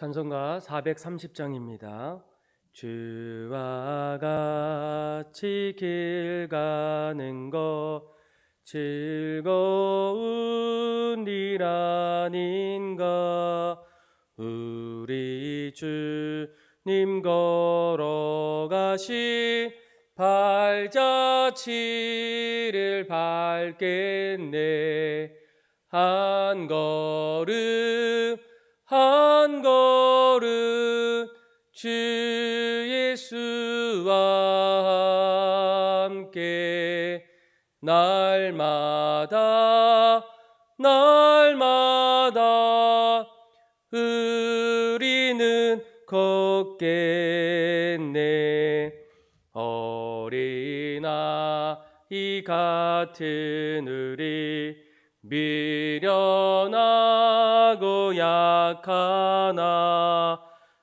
찬송가 430장입니다. 주와 같이 길 가는 것 즐거운 일 아닌가. 우리 주님 걸어가신 발자취를 밟겠네. 한 걸음 한 걸음 주 예수와 함께 날마다 우리는 걷겠네. 어린아이 같은 우리 미련하고 약하나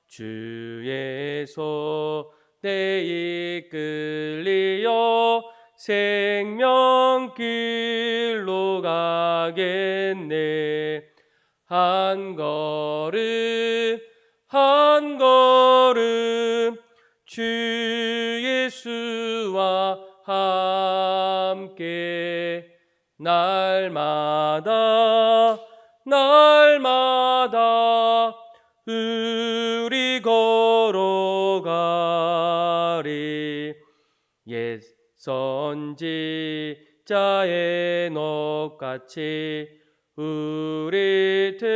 주의 손에 이끌리어 생명길로 가겠네. 한 걸음 주 예수와 함께 날마다 우리 걸어가리. 옛 선지자의 녹같이 우리들도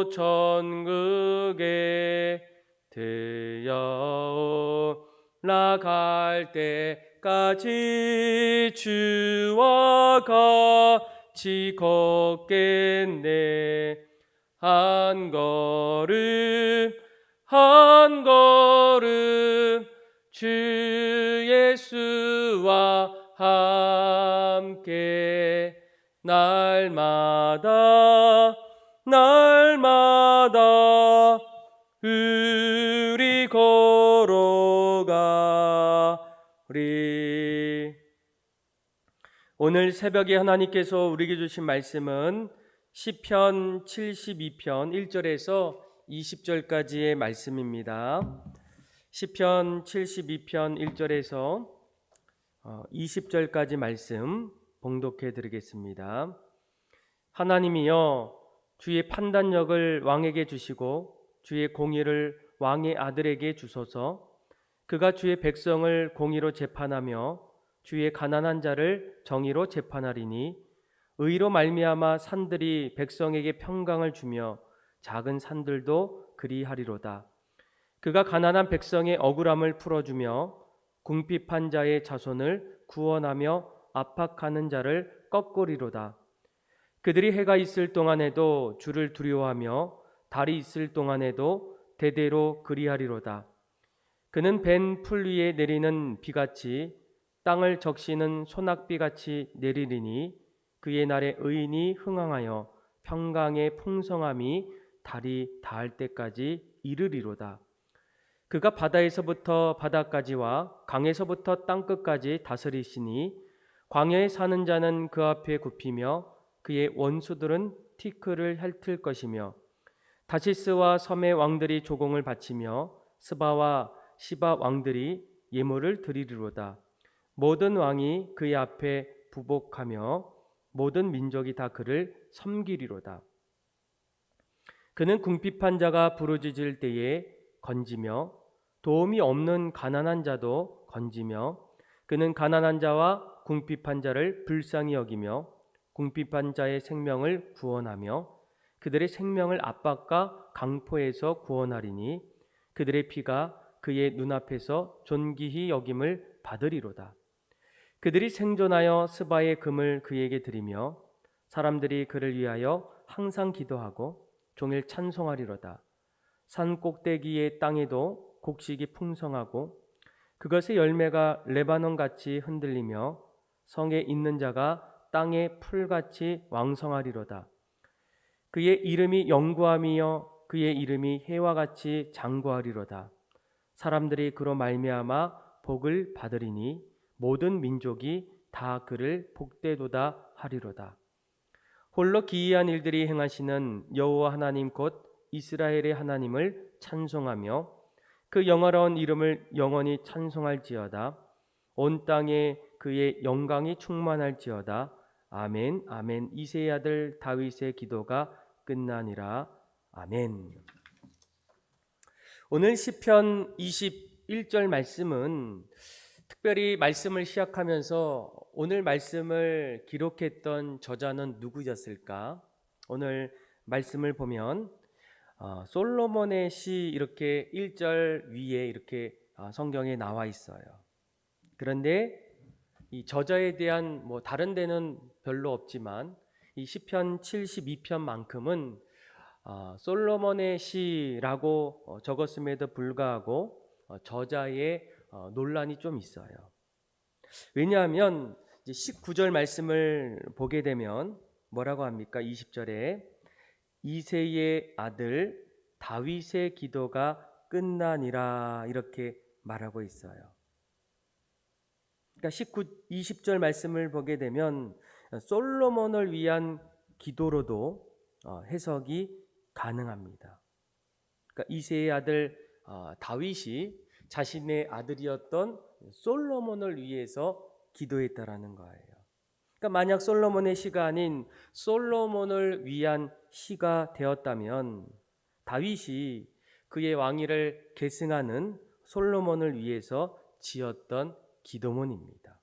천국에 들여 올라갈 때까지 주와 같이 걷겠네. 한 걸음 주 예수와 함께 날마다 우리 걸어가리. 오늘 새벽에 하나님께서 우리에게 주신 말씀은 시편 72편 1절에서 20절까지의 말씀입니다. 시편 72편 1절에서 20절까지 말씀 봉독해 드리겠습니다. 하나님이여, 주의 판단력을 왕에게 주시고 주의 공의를 왕의 아들에게 주소서. 그가 주의 백성을 공의로 재판하며 주의 가난한 자를 정의로 재판하리니 의로 말미암아 산들이 백성에게 평강을 주며 작은 산들도 그리하리로다. 그가 가난한 백성의 억울함을 풀어주며 궁핍한 자의 자손을 구원하며 압박하는 자를 꺾으리로다. 그들이 해가 있을 동안에도 주를 두려워하며 달이 있을 동안에도 대대로 그리하리로다. 그는 벤 풀 위에 내리는 비같이 땅을 적시는 소낙비같이 내리리니 그의 날에 의인이 흥황하여 평강의 풍성함이 달이 닿을 때까지 이르리로다. 그가 바다에서부터 바다까지와 강에서부터 땅끝까지 다스리시니 광야에 사는 자는 그 앞에 굽히며 그의 원수들은 티크를 핥을 것이며 다시스와 섬의 왕들이 조공을 바치며 스바와 시바 왕들이 예물을 드리리로다. 모든 왕이 그의 앞에 부복하며 모든 민족이 다 그를 섬기리로다. 그는 궁핍한 자가 부르짖을 때에 건지며 도움이 없는 가난한 자도 건지며 그는 가난한 자와 궁핍한 자를 불쌍히 여기며 궁핍한 자의 생명을 구원하며 그들의 생명을 압박과 강포에서 구원하리니 그들의 피가 그의 눈앞에서 존귀히 여김을 받으리로다. 그들이 생존하여 스바의 금을 그에게 드리며 사람들이 그를 위하여 항상 기도하고 종일 찬송하리로다. 산 꼭대기의 땅에도 곡식이 풍성하고 그것의 열매가 레바논같이 흔들리며 성에 있는 자가 땅의 풀같이 왕성하리로다. 그의 이름이 영구함이여 그의 이름이 해와 같이 장구하리로다. 사람들이 그로 말미암아 복을 받으리니 모든 민족이 다 그를 복되도다 하리로다. 홀로 기이한 일들이 행하시는 여호와 하나님 곧 이스라엘의 하나님을 찬송하며 그 영화로운 이름을 영원히 찬송할지어다. 온 땅에 그의 영광이 충만할지어다. 아멘 아멘. 이새의 아들 다윗의 기도가 끝나니라. 아멘. 오늘 시편 21절 말씀은 특별히 말씀을 시작하면서 오늘 말씀을 기록했던 저자는 누구였을까? 오늘 말씀을 보면 솔로몬의 시 이렇게 1절 위에 이렇게 성경에 나와 있어요. 그런데 이 저자에 대한 다른 데는 별로 없지만 이 시편 72편만큼은 솔로몬의 시라고 적었음에도 불구하고 저자의 논란이 좀 있어요. 왜냐하면 이제 19절 말씀을 보게 되면 뭐라고 합니까? 20절에 이새의 아들 다윗의 기도가 끝나니라 이렇게 말하고 있어요. 그러니까 20절 말씀을 보게 되면 솔로몬을 위한 기도로도 해석이 가능합니다. 그러니까 이새의 아들 다윗이 자신의 아들이었던 솔로몬을 위해서 기도했다라는 거예요. 그러니까 만약 솔로몬의 시가 아닌 솔로몬을 위한 시가 되었다면 다윗이 그의 왕위를 계승하는 솔로몬을 위해서 지었던 기도문입니다.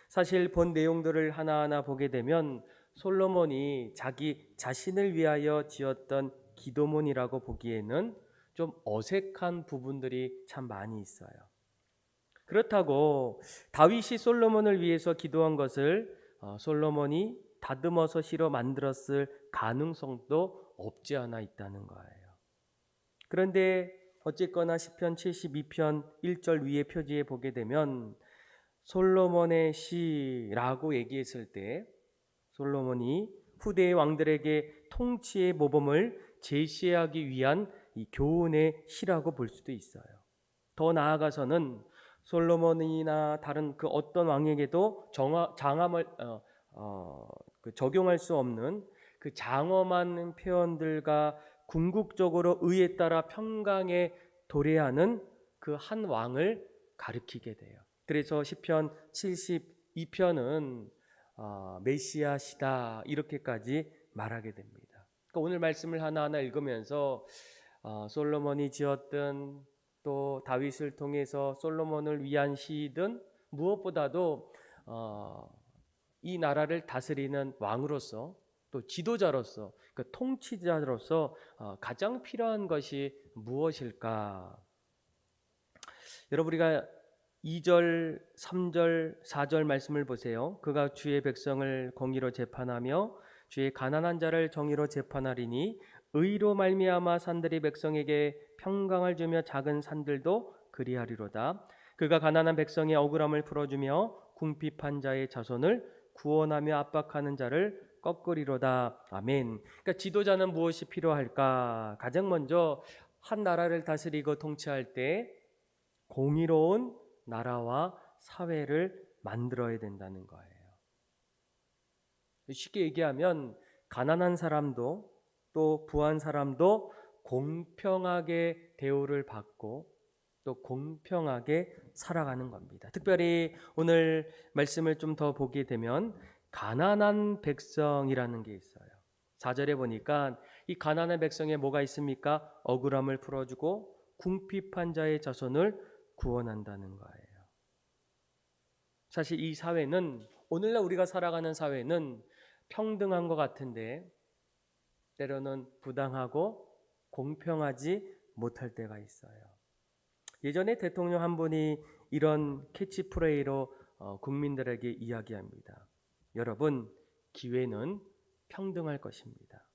사실 본 내용들을 하나하나 보게 되면 솔로몬이 자기 자신을 위하여 지었던 기도문이라고 보기에는 좀 어색한 부분들이 참 많이 있어요. 그렇다고 다윗이 솔로몬을 위해서 기도한 것을 솔로몬이 다듬어서 시로 만들었을 가능성도 없지 않아 있다는 거예요. 그런데 어쨌거나 시편 72편 1절 위에 표지에 보게 되면 솔로몬의 시라고 얘기했을 때 솔로몬이 후대의 왕들에게 통치의 모범을 제시하기 위한 이 교훈의 시라고 볼 수도 있어요. 더 나아가서는 솔로몬이나 다른 그 어떤 왕에게도 장함을 적용할 수 없는 그 장엄한 표현들과 궁극적으로 의에 따라 평강에 도래하는 그 한 왕을 가리키게 돼요. 그래서 시편 72편은 메시아시다 이렇게까지 말하게 됩니다. 그러니까 오늘 말씀을 하나하나 읽으면서 솔로몬이 지었던 또 다윗을 통해서 솔로몬을 위한 시든 무엇보다도 이 나라를 다스리는 왕으로서 또 지도자로서 그 통치자로서 가장 필요한 것이 무엇일까? 여러분 우리가 2절, 3절, 4절 말씀을 보세요. 그가 주의 백성을 공의로 재판하며 주의 가난한 자를 정의로 재판하리니 의로 말미암아 산들이 백성에게 평강을 주며 작은 산들도 그리하리로다. 그가 가난한 백성의 억울함을 풀어주며 궁핍한 자의 자손을 구원하며 압박하는 자를 꺾으리로다. 아멘. 그러니까 지도자는 무엇이 필요할까? 가장 먼저 한 나라를 다스리고 통치할 때 공의로운 나라와 사회를 만들어야 된다는 거예요. 쉽게 얘기하면 가난한 사람도 또 부한 사람도 공평하게 대우를 받고 또 공평하게 살아가는 겁니다. 특별히 오늘 말씀을 좀 더 보게 되면 가난한 백성이라는 게 있어요. 4절에 보니까 이 가난한 백성에 뭐가 있습니까? 억울함을 풀어주고 궁핍한 자의 자손을 구원한다는 거예요. 사실 이 사회는 오늘날 우리가 살아가는 사회는 평등한 것 같은데 때로는 부당하고 공평하지 못할 때가 있어요. 예전에 대통령 한 분이 이런 캐치프레이로 국민들에게 이야기합니다. 여러분, 기회는 평등할 것입니다.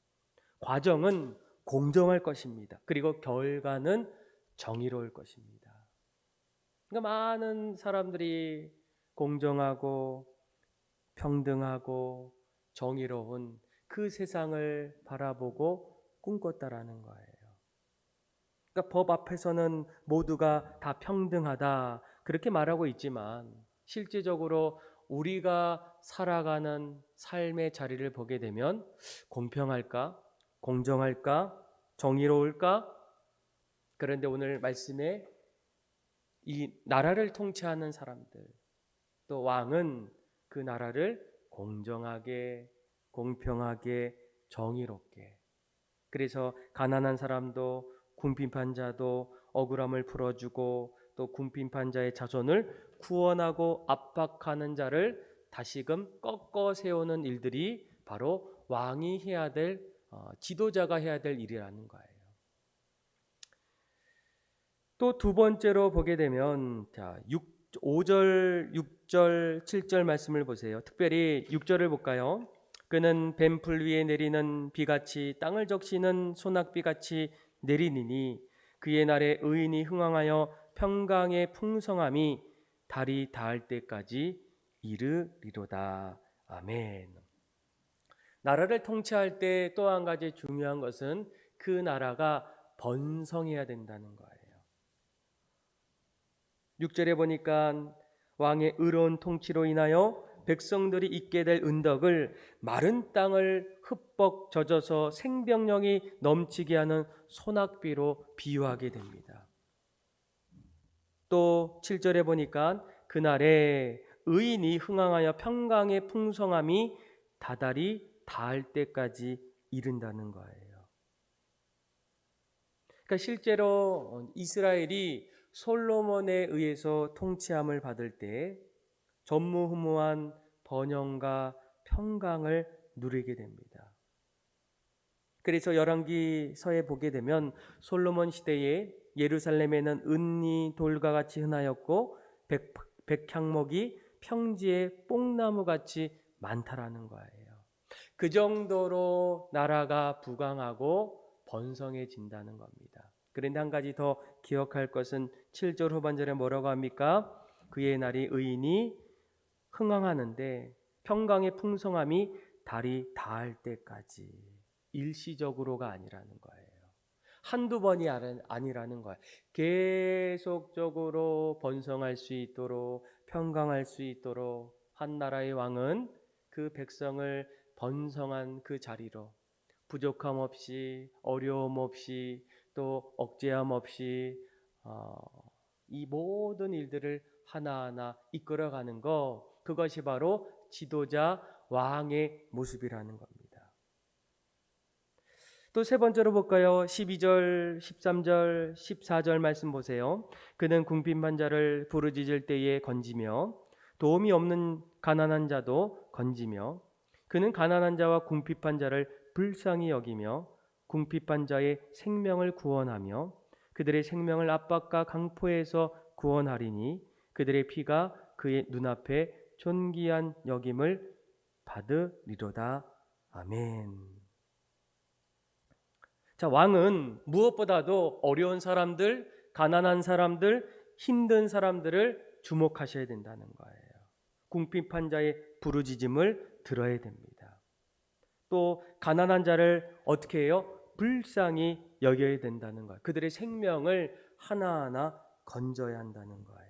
과정은 공정할 것입니다. 그리고 결과는 정의로울 것입니다. 그러니까 많은 사람들이 공정하고 평등하고 정의로운 그 세상을 바라보고 꿈꿨다라는 거예요. 그러니까 법 앞에서는 모두가 다 평등하다 그렇게 말하고 있지만 실제적으로 우리가 살아가는 삶의 자리를 보게 되면 공평할까? 공정할까? 정의로울까? 그런데 오늘 말씀에 이 나라를 통치하는 사람들, 또 왕은 그 나라를 공정하게, 공평하게, 정의롭게, 그래서 가난한 사람도 궁핍한 자도 억울함을 풀어주고 또 궁핍한 자의 자손을 구원하고 압박하는 자를 다시금 꺾어 세우는 일들이 바로 왕이 해야 될, 지도자가 해야 될 일이라는 거예요. 또 두 번째로 보게 되면 5절, 6절, 7절 말씀을 보세요. 특별히 6절을 볼까요? 그는 뱀풀 위에 내리는 비같이 땅을 적시는 소낙비같이 내리니니 그의 날에 의인이 흥왕하여 평강의 풍성함이 달이 닿을 때까지 이르리로다. 아멘. 나라를 통치할 때 또 한 가지 중요한 것은 그 나라가 번성해야 된다는 거예요. 6절에 보니까 왕의 의로운 통치로 인하여 백성들이 잊게 될 은덕을 마른 땅을 흠뻑 젖어서 생명력이 넘치게 하는 소낙비로 비유하게 됩니다. 또 7절에 보니까 그날에 의인이 흥왕하여 평강의 풍성함이 다달이 닿을 때까지 이른다는 거예요. 그러니까 실제로 이스라엘이 솔로몬에 의해서 통치함을 받을 때 전무후무한 번영과 평강을 누리게 됩니다. 그래서 열왕기서에 보게 되면 솔로몬 시대에 예루살렘에는 은이 돌과 같이 흔하였고 백향목이 평지에 뽕나무같이 많다라는 거예요. 그 정도로 나라가 부강하고 번성해진다는 겁니다. 그런데 한 가지 더 기억할 것은 7절 후반절에 뭐라고 합니까? 그의 날이 의인이 흥왕하는데 평강의 풍성함이 달이 닿을 때까지, 일시적으로가 아니라는 거예요. 한두 번이 아니라는 거예요. 계속적으로 번성할 수 있도록, 평강할 수 있도록 한 나라의 왕은 그 백성을 번성한 그 자리로 부족함 없이, 어려움 없이, 또 억제함 없이 이 모든 일들을 하나하나 이끌어가는 것, 그것이 바로 지도자 왕의 모습이라는 겁니다. 또 세 번째로 볼까요? 12절, 13절, 14절 말씀 보세요. 그는 궁핍한 자를 부르짖을 때에 건지며 도움이 없는 가난한 자도 건지며 그는 가난한 자와 궁핍한 자를 불쌍히 여기며 궁핍한 자의 생명을 구원하며 그들의 생명을 압박과 강포에서 구원하리니 그들의 피가 그의 눈앞에 존귀한 여김을 받으리로다. 아멘. 자, 왕은 무엇보다도 어려운 사람들, 가난한 사람들, 힘든 사람들을 주목하셔야 된다는 거예요. 궁핍한 자의 부르짖음을 들어야 됩니다. 또 가난한 자를 어떻게 해요? 불쌍히 여겨야 된다는 거예요. 그들의 생명을 하나하나 건져야 한다는 거예요.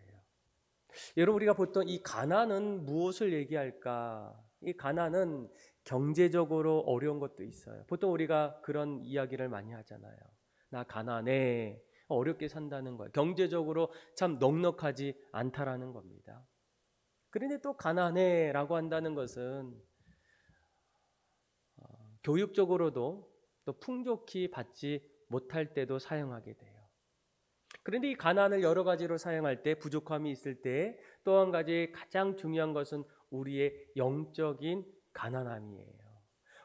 여러분, 우리가 보통 이 가난은 무엇을 얘기할까? 이 가난은 경제적으로 어려운 것도 있어요. 보통 우리가 그런 이야기를 많이 하잖아요. 나 가난해. 어렵게 산다는 거예요. 경제적으로 참 넉넉하지 않다라는 겁니다. 그런데 또 가난해라고 한다는 것은 교육적으로도 또 풍족히 받지 못할 때도 사용하게 돼요. 그런데 이 가난을 여러 가지로 사용할 때 부족함이 있을 때 또 한 가지 가장 중요한 것은 우리의 영적인 가난함이에요.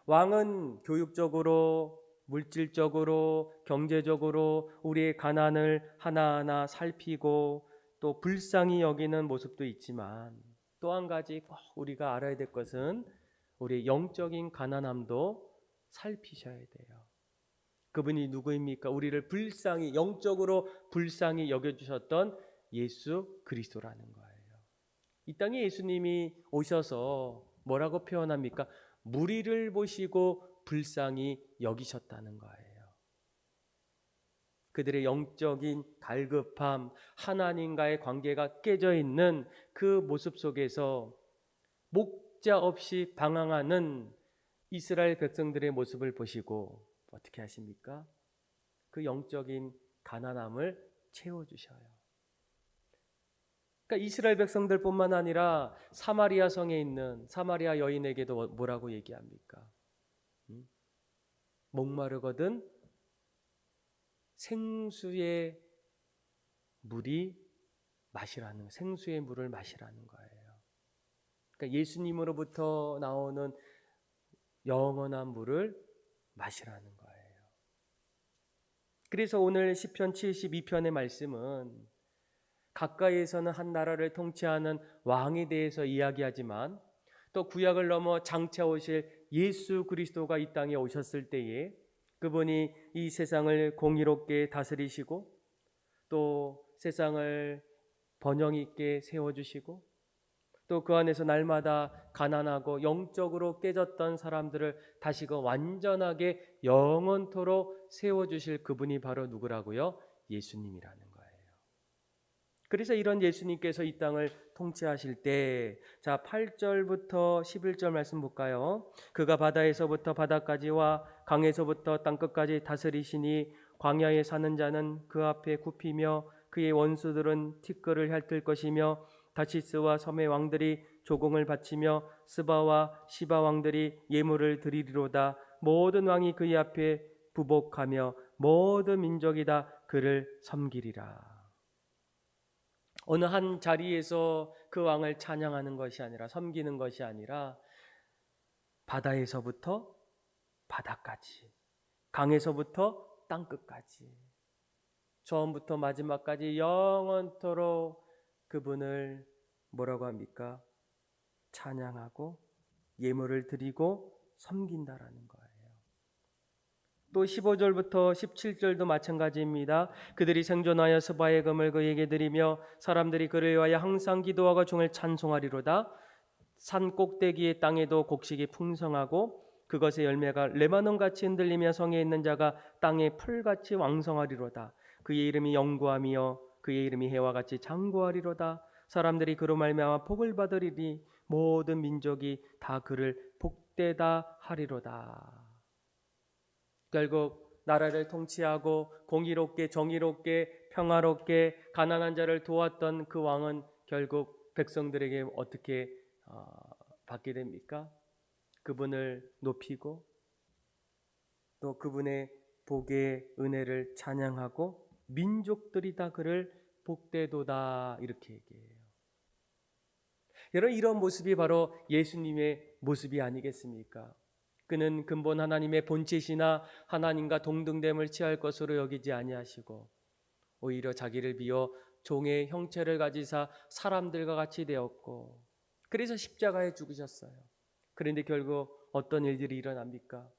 왕은 교육적으로, 물질적으로, 경제적으로 우리의 가난을 하나하나 살피고 또 불쌍히 여기는 모습도 있지만 또 한 가지 꼭 우리가 알아야 될 것은 우리의 영적인 가난함도 살피셔야 돼요. 그분이 누구입니까? 우리를 불쌍히, 영적으로 불쌍히 여겨주셨던 예수 그리스도라는 거예요. 이 땅에 예수님이 오셔서 뭐라고 표현합니까? 무리를 보시고 불쌍히 여기셨다는 거예요. 그들의 영적인 갈급함, 하나님과의 관계가 깨져 있는 그 모습 속에서 목자 없이 방황하는 이스라엘 백성들의 모습을 보시고 어떻게 하십니까? 그 영적인 가난함을 채워주셔요. 그러니까 이스라엘 백성들뿐만 아니라 사마리아 성에 있는 사마리아 여인에게도 뭐라고 얘기합니까? 목마르거든 생수의 생수의 물을 마시라는 거예요. 그러니까 예수님으로부터 나오는 영원한 물을 마시라는 거예요. 그래서 오늘 시편 72편의 말씀은 가까이에서는 한 나라를 통치하는 왕에 대해서 이야기하지만 또 구약을 넘어 장차 오실 예수 그리스도가 이 땅에 오셨을 때에 그분이 이 세상을 공의롭게 다스리시고 또 세상을 번영 있게 세워주시고 또 그 안에서 날마다 가난하고 영적으로 깨졌던 사람들을 다시금 완전하게 영원토록 세워주실 그분이 바로 누구라고요? 예수님이라는 거예요. 그래서 이런 예수님께서 이 땅을 통치하실 때, 자 8절부터 11절 말씀 볼까요? 그가 바다에서부터 바다까지와 강에서부터 땅끝까지 다스리시니 광야에 사는 자는 그 앞에 굽히며 그의 원수들은 티끌을 핥을 것이며 다시스와 섬의 왕들이 조공을 바치며 스바와 시바 왕들이 예물을 드리리로다. 모든 왕이 그의 앞에 부복하며 모든 민족이 다 그를 섬기리라. 어느 한 자리에서 그 왕을 찬양하는 것이 아니라 섬기는 것이 아니라 바다에서부터 바다까지, 강에서부터 땅끝까지, 처음부터 마지막까지 영원토록 그분을 뭐라고 합니까? 찬양하고 예물을 드리고 섬긴다라는 거예요. 또 15절부터 17절도 마찬가지입니다. 그들이 생존하여 스바의 금을 그에게 드리며 사람들이 그를 위하여 항상 기도하고 종을 찬송하리로다. 산 꼭대기의 땅에도 곡식이 풍성하고 그것의 열매가 레바논같이 흔들리며 성에 있는 자가 땅의 풀같이 왕성하리로다. 그의 이름이 영구하며 그의 이름이 해와 같이 장구하리로다. 사람들이 그로 말미암아 복을 받으리니 모든 민족이 다 그를 복되다 하리로다. 결국 나라를 통치하고 공의롭게 정의롭게 평화롭게 가난한 자를 도왔던 그 왕은 결국 백성들에게 어떻게 받게 됩니까? 그분을 높이고 또 그분의 복의 은혜를 찬양하고 민족들이 다 그를 복되도다 이렇게 얘기해요. 여러분 이런 모습이 바로 예수님의 모습이 아니겠습니까? 그는 근본 하나님의 본체시나 하나님과 동등됨을 취할 것으로 여기지 아니하시고 오히려 자기를 비워 종의 형체를 가지사 사람들과 같이 되었고 그래서 십자가에 죽으셨어요. 그런데 결국 어떤 일들이 일어납니까?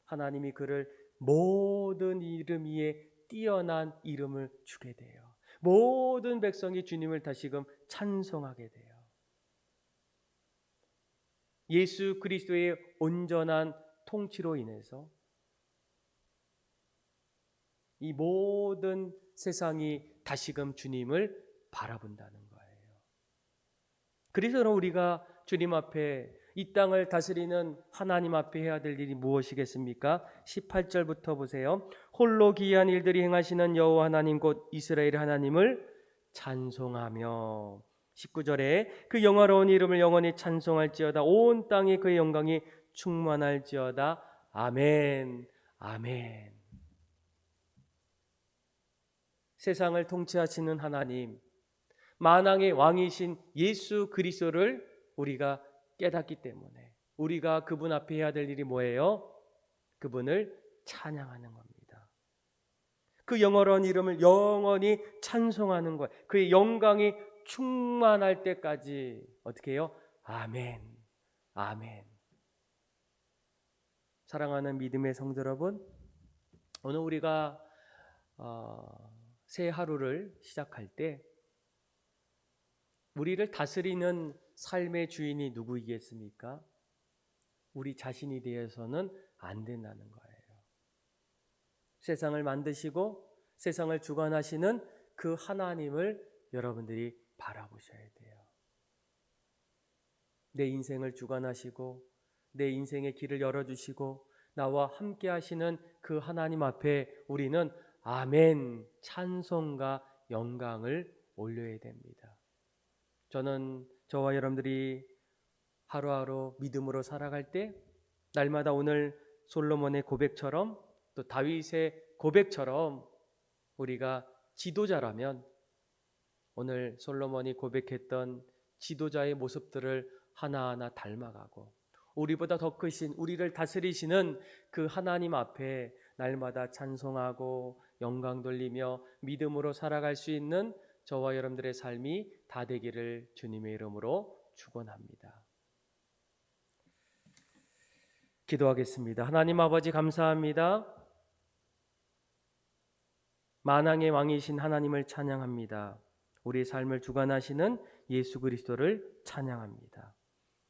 하나님이 그를 모든 이름 위에 뛰어난 이름을 주게 돼요. 모든 백성이 주님을 다시금 찬송하게 돼요. 예수 그리스도의 온전한 통치로 인해서 이 모든 세상이 다시금 주님을 바라본다는 거예요. 그래서 우리가 주님 앞에 이 땅을 다스리는 하나님 앞에 해야 될 일이 무엇이겠습니까? 18절부터 보세요. 홀로 기이한 일들이 행하시는 여호와 하나님 곧 이스라엘 하나님을 찬송하며 19절에 그 영화로운 이름을 영원히 찬송할지어다. 온 땅에 그의 영광이 충만할지어다. 아멘. 아멘. 세상을 통치하시는 하나님, 만왕의 왕이신 예수 그리스도를 우리가 깨닫기 때문에 우리가 그분 앞에 해야 될 일이 뭐예요? 그분을 찬양하는 겁니다. 그 영원한 이름을 영원히 찬송하는 거예요. 그의 영광이 충만할 때까지 어떻게 해요? 아멘. 아멘. 사랑하는 믿음의 성도 여러분, 오늘 우리가 새 하루를 시작할 때 우리를 다스리는 삶의 주인이 누구이겠습니까? 우리 자신이 되어서는 안 된다는 거예요. 세상을 만드시고 세상을 주관하시는 그 하나님을 여러분들이 바라보셔야 돼요. 내 인생을 주관하시고 내 인생의 길을 열어주시고 나와 함께 하시는 그 하나님 앞에 우리는 아멘, 찬송과 영광을 올려야 됩니다. 저는 저와 여러분들이 하루하루 믿음으로 살아갈 때 날마다 오늘 솔로몬의 고백처럼 또 다윗의 고백처럼 우리가 지도자라면 오늘 솔로몬이 고백했던 지도자의 모습들을 하나하나 닮아가고 우리보다 더 크신 우리를 다스리시는 그 하나님 앞에 날마다 찬송하고 영광 돌리며 믿음으로 살아갈 수 있는 저와 여러분들의 삶이 다 되기를 주님의 이름으로 축원합니다. 기도하겠습니다. 하나님 아버지 감사합니다. 만왕의 왕이신 하나님을 찬양합니다. 우리의 삶을 주관하시는 예수 그리스도를 찬양합니다.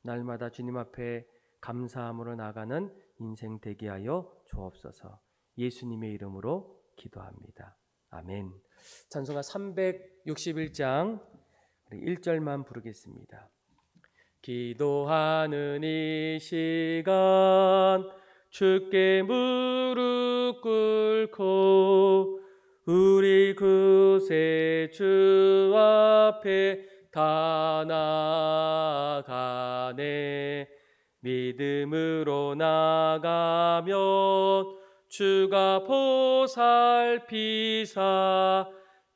날마다 주님 앞에 감사함으로 나가는 인생 되게 하여 주옵소서. 예수님의 이름으로 기도합니다. 아멘. 찬송가 361장 1절만 부르겠습니다. 기도하는 이 시간 주께 무릎 꿇고 우리 구세 주 앞에 다 나아가네. 믿음으로 나가면 주가 보살피사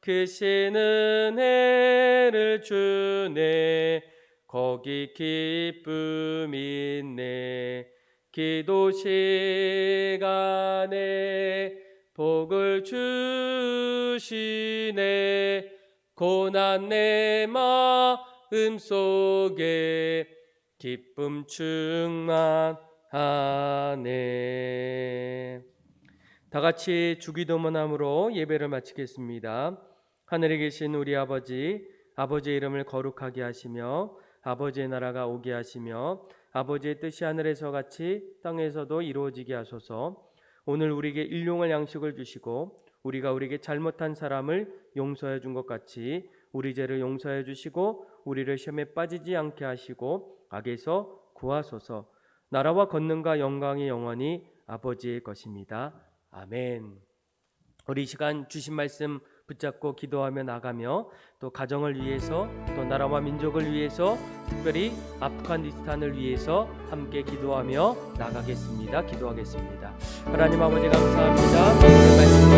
크신 은혜를 주네. 거기 기쁨 있네. 기도 시간에 복을 주시네. 고난 내 마음 속에 기쁨 충만하네. 다 같이 주기도문함으로 예배를 마치겠습니다. 하늘에 계신 우리 아버지, 아버지의 이름을 거룩하게 하시며 아버지의 나라가 오게 하시며 아버지의 뜻이 하늘에서 같이 땅에서도 이루어지게 하소서. 오늘 우리에게 일용할 양식을 주시고 우리가 우리에게 잘못한 사람을 용서해 준 것 같이 우리 죄를 용서해 주시고 우리를 시험에 빠지지 않게 하시고 악에서 구하소서. 나라와 권능과 영광이 영원히 아버지의 것입니다. 아멘. 우리 이 시간 주신 말씀 붙잡고 기도하며 나가며 또 가정을 위해서 또 나라와 민족을 위해서 특별히 아프가니스탄을 위해서 함께 기도하며 나가겠습니다. 기도하겠습니다. 하나님 아버지 감사합니다. 오늘 말씀